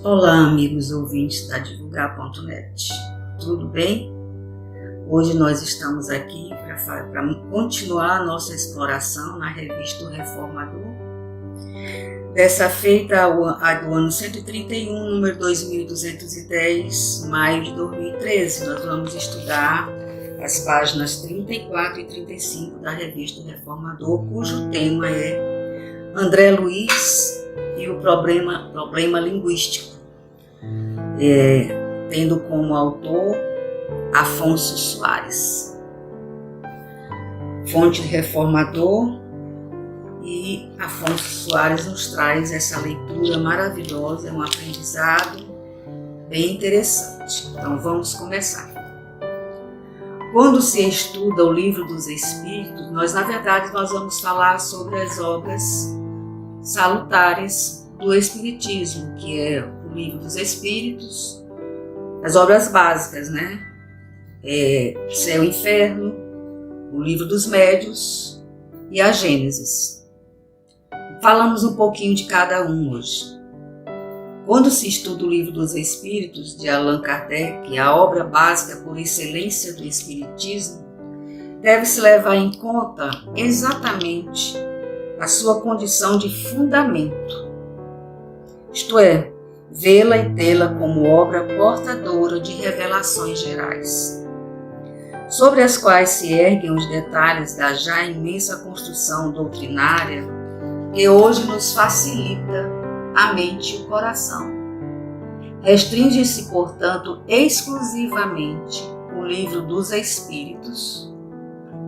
Olá, amigos ouvintes da Divulgar.net, tudo bem? Hoje nós estamos aqui para continuar a nossa exploração na revista do Reformador. Dessa feita, a do ano 131, número 2210, maio de 2013. Nós vamos estudar as páginas 34 e 35 da revista do Reformador, cujo tema é André Luiz e o problema linguístico, tendo como autor Afonso Soares. Fonte Reformador, e Afonso Soares nos traz essa leitura maravilhosa, um aprendizado bem interessante. Então vamos começar. Quando se estuda o Livro dos Espíritos, nós vamos falar sobre as obras salutares do Espiritismo, que é o Livro dos Espíritos, as obras básicas, né? Céu e Inferno, o Livro dos Médiuns e a Gênesis. Falamos um pouquinho de cada um hoje. Quando se estuda o Livro dos Espíritos, de Allan Kardec, a obra básica por excelência do Espiritismo, deve-se levar em conta exatamente a sua condição de fundamento, isto é, vê-la e tê-la como obra portadora de revelações gerais, sobre as quais se erguem os detalhes da já imensa construção doutrinária que hoje nos facilita a mente e o coração. Restringe-se, portanto, exclusivamente o Livro dos Espíritos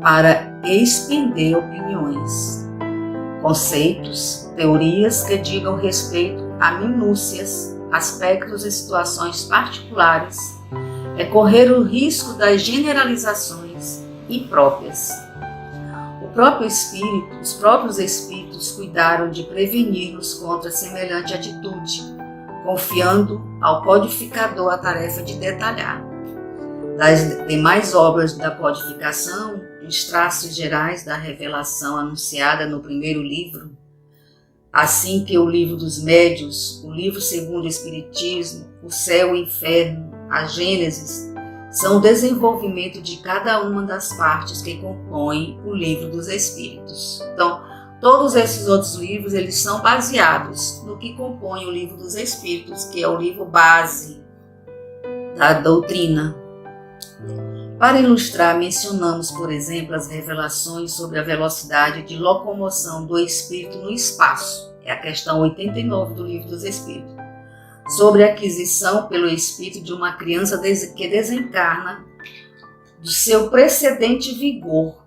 para expender opiniões, conceitos, teorias que digam respeito a minúcias, aspectos e situações particulares, é correr o risco das generalizações impróprias. Os próprios Espíritos cuidaram de prevenir-nos contra semelhante atitude, confiando ao codificador a tarefa de detalhar. Das demais obras da codificação, os traços gerais da revelação anunciada no primeiro livro, assim que o Livro dos Médiuns, o Livro segundo o Espiritismo, o Céu e o Inferno, a Gênesis, são o desenvolvimento de cada uma das partes que compõem o Livro dos Espíritos. Então, todos esses outros livros, eles são baseados no que compõe o Livro dos Espíritos, que é o livro base da doutrina. Para ilustrar, mencionamos, por exemplo, as revelações sobre a velocidade de locomoção do Espírito no espaço, é a questão 89 do Livro dos Espíritos. Sobre a aquisição pelo Espírito de uma criança que desencarna do seu precedente vigor,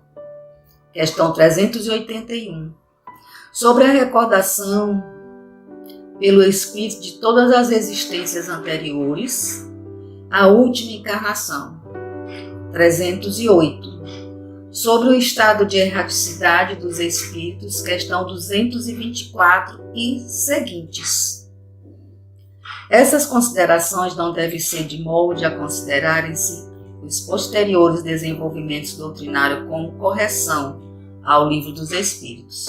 questão 381. Sobre a recordação pelo Espírito de todas as existências anteriores à última encarnação, 308. Sobre o estado de erraticidade dos Espíritos, questão 224 e seguintes. Essas considerações não devem ser de molde a considerarem-se os posteriores desenvolvimentos doutrinários como correção ao Livro dos Espíritos,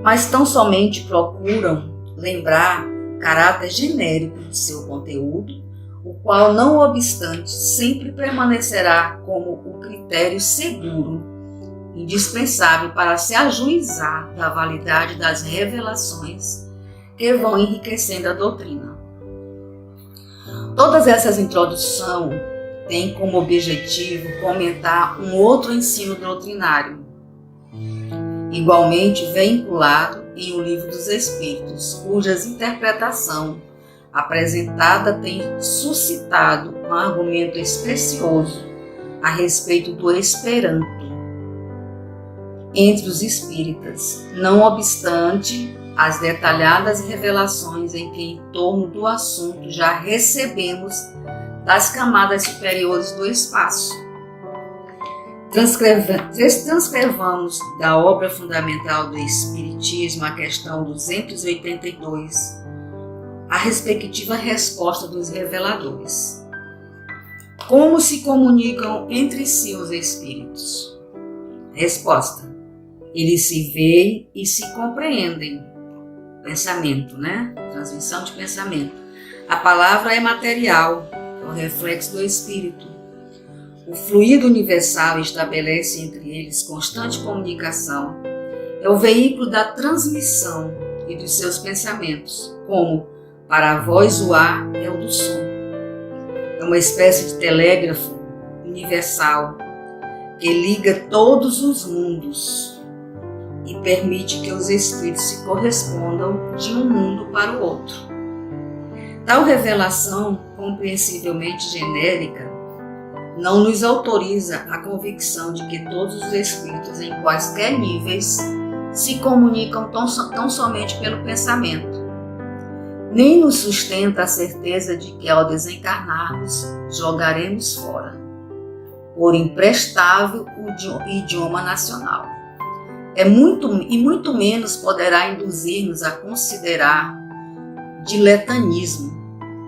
mas tão somente procuram lembrar o caráter genérico de seu conteúdo, o qual, não obstante, sempre permanecerá como o critério seguro, indispensável para se ajuizar da validade das revelações que vão enriquecendo a doutrina. Todas essas introduções têm como objetivo comentar um outro ensino doutrinário, igualmente vinculado em O Livro dos Espíritos, cujas interpretação apresentada tem suscitado um argumento especioso a respeito do Esperanto entre os espíritas, não obstante as detalhadas revelações em que em torno do assunto já recebemos das camadas superiores do espaço. Transcrevamos da obra fundamental do Espiritismo a questão 282, a respectiva resposta dos reveladores. Como se comunicam entre si os Espíritos? Resposta: eles se veem e se compreendem. Pensamento, né? Transmissão de pensamento. A palavra é material, é o reflexo do espírito. O fluido universal estabelece entre eles constante comunicação. É o veículo da transmissão e dos seus pensamentos, como para a voz o ar é o do som. É uma espécie de telégrafo universal que liga todos os mundos e permite que os espíritos se correspondam de um mundo para o outro. Tal revelação, compreensivelmente genérica, não nos autoriza a convicção de que todos os espíritos em quaisquer níveis se comunicam tão somente pelo pensamento, nem nos sustenta a certeza de que ao desencarnarmos jogaremos fora, por imprestável, o idioma nacional. Muito menos poderá induzir-nos a considerar diletanismo,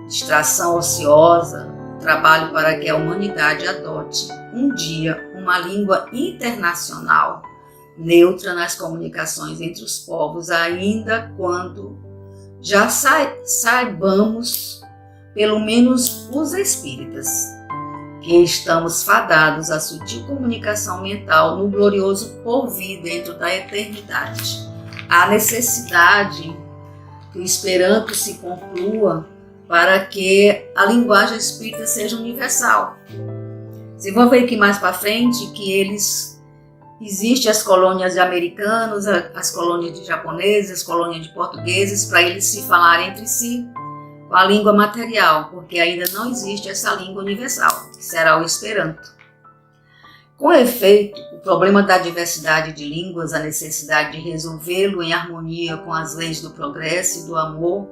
distração ociosa, trabalho para que a humanidade adote um dia uma língua internacional, neutra nas comunicações entre os povos, ainda quando já saibamos, pelo menos os espíritas, que estamos fadados à sutil comunicação mental no glorioso porvir dentro da eternidade. Há necessidade que o Esperanto se conclua para que a linguagem espírita seja universal. Vocês vão ver aqui mais para frente que existem as colônias de americanos, as colônias de japoneses, as colônias de portugueses, para eles se falarem entre si com a língua material, porque ainda não existe essa língua universal, que será o Esperanto. Com efeito, o problema da diversidade de línguas, a necessidade de resolvê-lo em harmonia com as leis do progresso e do amor,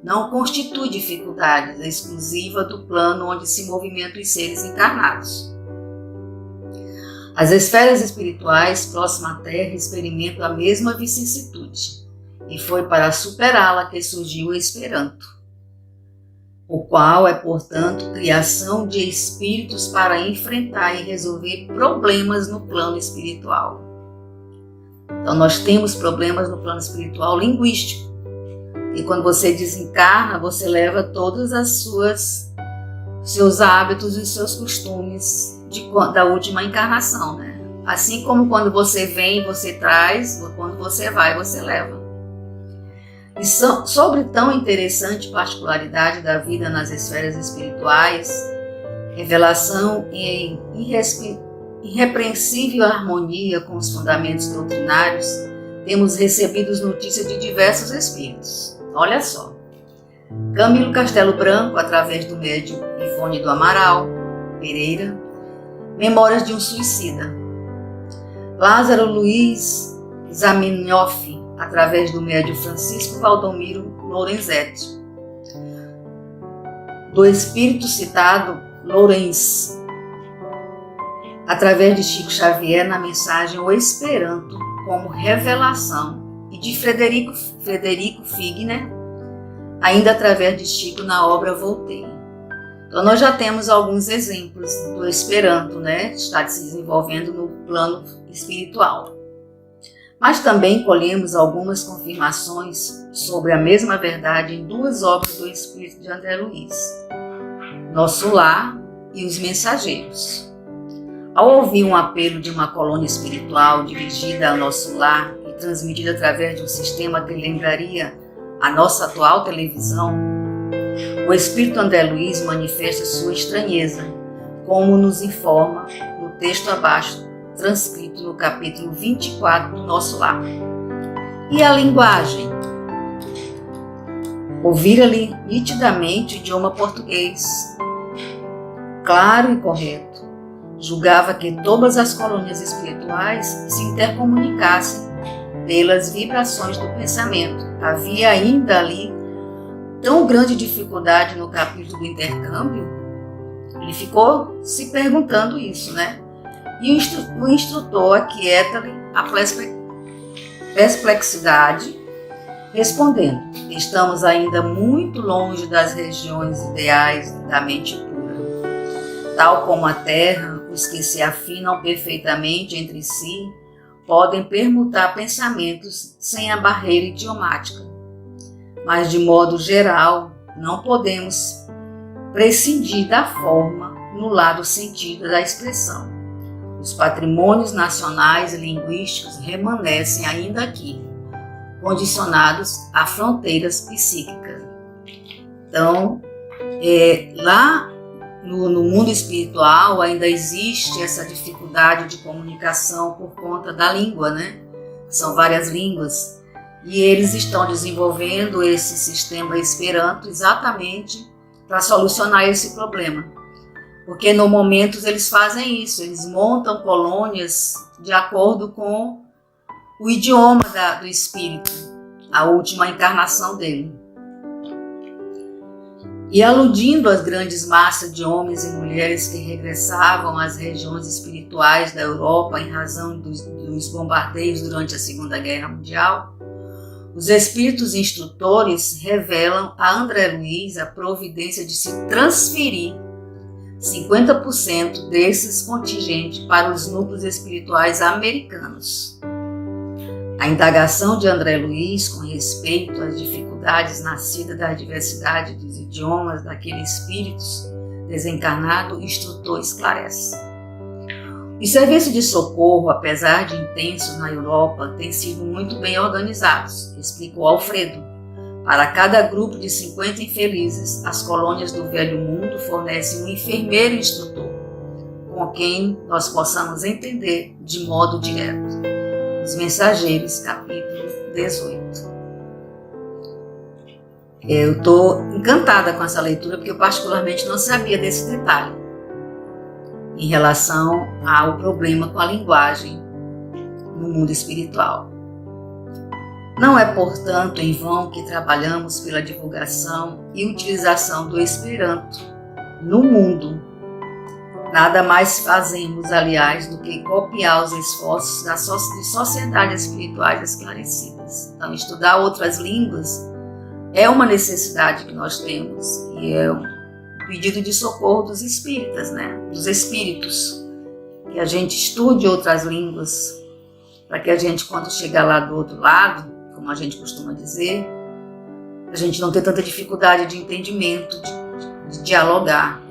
não constitui dificuldade exclusiva do plano onde se movimentam os seres encarnados. As esferas espirituais próximas à Terra experimentam a mesma vicissitude, e foi para superá-la que surgiu o Esperanto, o qual é, portanto, criação de espíritos para enfrentar e resolver problemas no plano espiritual. Então nós temos problemas no plano espiritual linguístico, e quando você desencarna, você leva todos seus hábitos e seus costumes da última encarnação, né? Assim como quando você vem, você traz, quando você vai, você leva. E sobre tão interessante particularidade da vida nas esferas espirituais, revelação em irrepreensível harmonia com os fundamentos doutrinários, temos recebido notícias de diversos espíritos. Olha só, Camilo Castelo Branco, através do médium Ivone do Amaral Pereira, Memórias de um Suicida. Lázaro Luiz Zamenhof, através do médium Francisco Valdomiro Lorenzetti. Do espírito citado, Lorenz, através de Chico Xavier na mensagem O Esperanto como Revelação, e de Frederico Figner, ainda através de Chico na obra Voltaire. Então nós já temos alguns exemplos do Esperanto, né, que está se desenvolvendo no plano espiritual. Mas também colhemos algumas confirmações sobre a mesma verdade em duas obras do espírito de André Luiz, Nosso Lar e Os Mensageiros. Ao ouvir um apelo de uma colônia espiritual dirigida ao nosso lar e transmitida através de um sistema que lembraria a nossa atual televisão, o espírito André Luiz manifesta sua estranheza, como nos informa no texto abaixo, transcrito no capítulo 24 do Nosso Lar. E a linguagem? Ouvira-lhe nitidamente o idioma português, claro e correto. Julgava que todas as colônias espirituais se intercomunicassem pelas vibrações do pensamento. Havia ainda ali tão grande dificuldade no capítulo do intercâmbio. Ele ficou se perguntando isso, né? E o instrutor aquieta-lhe a perplexidade, respondendo: estamos ainda muito longe das regiões ideais da mente pura. Tal como a Terra, os que se afinam perfeitamente entre si podem permutar pensamentos sem a barreira idiomática. Mas, de modo geral, não podemos prescindir da forma no lado sentido da expressão. Os patrimônios nacionais e linguísticos remanescem ainda aqui, condicionados a fronteiras psíquicas. Então, lá no mundo espiritual ainda existe essa dificuldade de comunicação por conta da língua, né? São várias línguas. E eles estão desenvolvendo esse sistema Esperanto exatamente para solucionar esse problema. Porque no momento eles fazem isso, eles montam colônias de acordo com o idioma do espírito, a última encarnação dele. E aludindo às grandes massas de homens e mulheres que regressavam às regiões espirituais da Europa em razão dos bombardeios durante a Segunda Guerra Mundial, os espíritos instrutores revelam a André Luiz a providência de se transferir 50% desses contingentes para os núcleos espirituais americanos. A indagação de André Luiz com respeito às dificuldades nascidas da diversidade dos idiomas daqueles espíritos desencarnado, o instrutor esclarece. Os serviços de socorro, apesar de intensos na Europa, têm sido muito bem organizados, explicou Alfredo. Para cada grupo de 50 infelizes, as colônias do Velho Mundo fornecem um enfermeiro instrutor, com quem nós possamos entender de modo direto. Os Mensageiros, capítulo 18. Eu estou encantada com essa leitura, porque eu particularmente não sabia desse detalhe em relação ao problema com a linguagem no mundo espiritual. Não é, portanto, em vão que trabalhamos pela divulgação e utilização do Esperanto no mundo. Nada mais fazemos, aliás, do que copiar os esforços de sociedades espirituais esclarecidas. Então, estudar outras línguas é uma necessidade que nós temos e é um pedido de socorro dos espíritas, né? Dos espíritos, que a gente estude outras línguas para que a gente, quando chegar lá do outro lado, como a gente costuma dizer, a gente não ter tanta dificuldade de entendimento, de dialogar.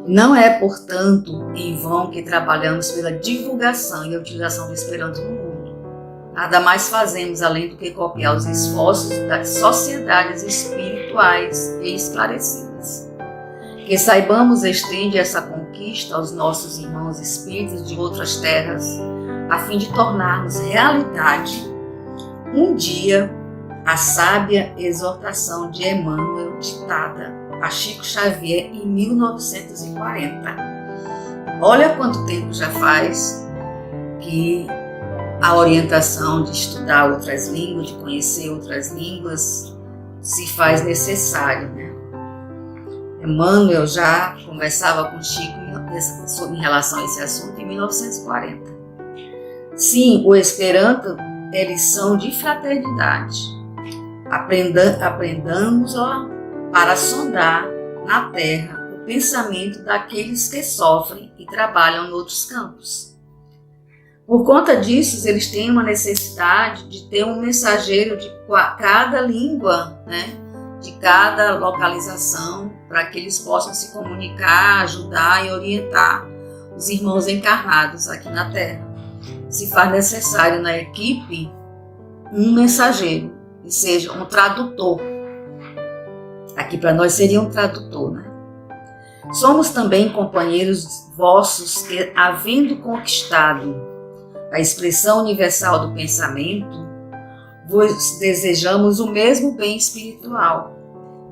Não é, portanto, em vão que trabalhamos pela divulgação e a utilização do Esperanto no mundo. Nada mais fazemos além do que copiar os esforços das sociedades espirituais e esclarecidas. Que saibamos estender essa conquista aos nossos irmãos espíritas de outras terras, a fim de tornarmos realidade, um dia, a sábia exortação de Emmanuel ditada a Chico Xavier em 1940. Olha quanto tempo já faz que a orientação de estudar outras línguas, de conhecer outras línguas, se faz necessário, né? Emmanuel já conversava com Chico em relação a esse assunto em 1940. Sim, o Esperanto é lição de fraternidade. Aprendamos-la para sondar na terra o pensamento daqueles que sofrem e trabalham em outros campos. Por conta disso, eles têm uma necessidade de ter um mensageiro de cada língua, né? De cada localização, para que eles possam se comunicar, ajudar e orientar os irmãos encarnados aqui na Terra. Se faz necessário na equipe um mensageiro, que seja um tradutor. Aqui para nós seria um tradutor, né? Somos também companheiros vossos que, havendo conquistado a expressão universal do pensamento, vos desejamos o mesmo bem espiritual,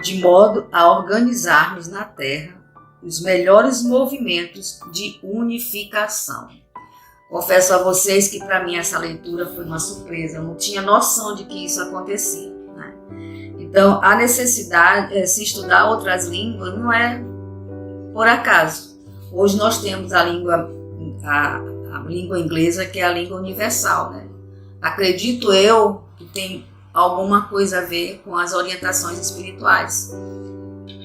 de modo a organizarmos na Terra os melhores movimentos de unificação. Confesso a vocês que para mim essa leitura foi uma surpresa, eu não tinha noção de que isso acontecia, né? Então, a necessidade de se estudar outras línguas não é por acaso. Hoje nós temos a língua inglesa, que é a língua universal, né? Acredito eu que tem alguma coisa a ver com as orientações espirituais,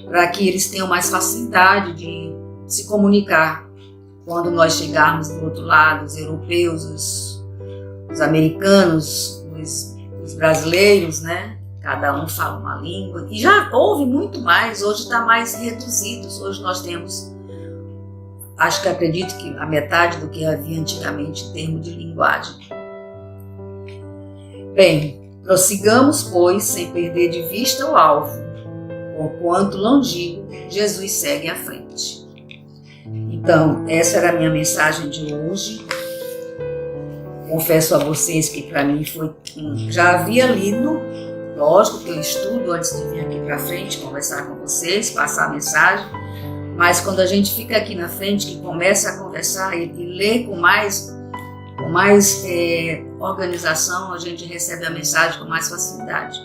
para que eles tenham mais facilidade de se comunicar quando nós chegarmos do outro lado, os europeus, os americanos, os brasileiros, né? cada um fala uma língua, e já houve muito mais, hoje está mais reduzido, hoje nós temos, acho que acredito que a metade do que havia antigamente em termos de linguagem. Bem, prossigamos, pois, sem perder de vista o alvo, porquanto longínquo Jesus segue à frente. Então, essa era a minha mensagem de hoje. Confesso a vocês que para mim foi, já havia lido, lógico que eu estudo antes de vir aqui para frente conversar com vocês, passar a mensagem, mas quando a gente fica aqui na frente, que começa a conversar e ler com mais organização, a gente recebe a mensagem com mais facilidade.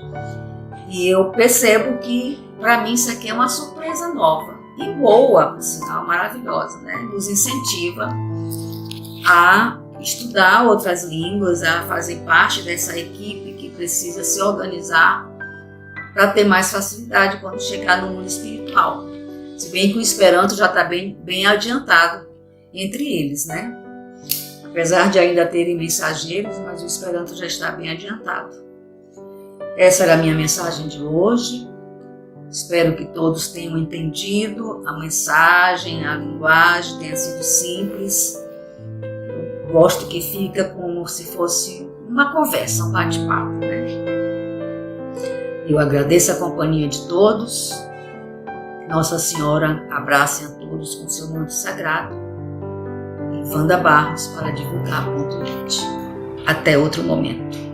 E eu percebo que para mim isso aqui é uma surpresa nova e boa, por sinal, maravilhosa, né? Nos incentiva a estudar outras línguas, a fazer parte dessa equipe que precisa se organizar para ter mais facilidade quando chegar no mundo espiritual. Se bem que o Esperanto já está bem adiantado entre eles, né? Apesar de ainda terem mensageiros, mas o Esperanto já está bem adiantado. Essa era a minha mensagem de hoje. Espero que todos tenham entendido a mensagem, a linguagem tenha sido simples. Eu gosto que fica como se fosse uma conversa, um bate-papo, né? Eu agradeço a companhia de todos. Nossa Senhora abrace a todos com seu manto sagrado. E Wanda Barros para divulgar.net. Até outro momento.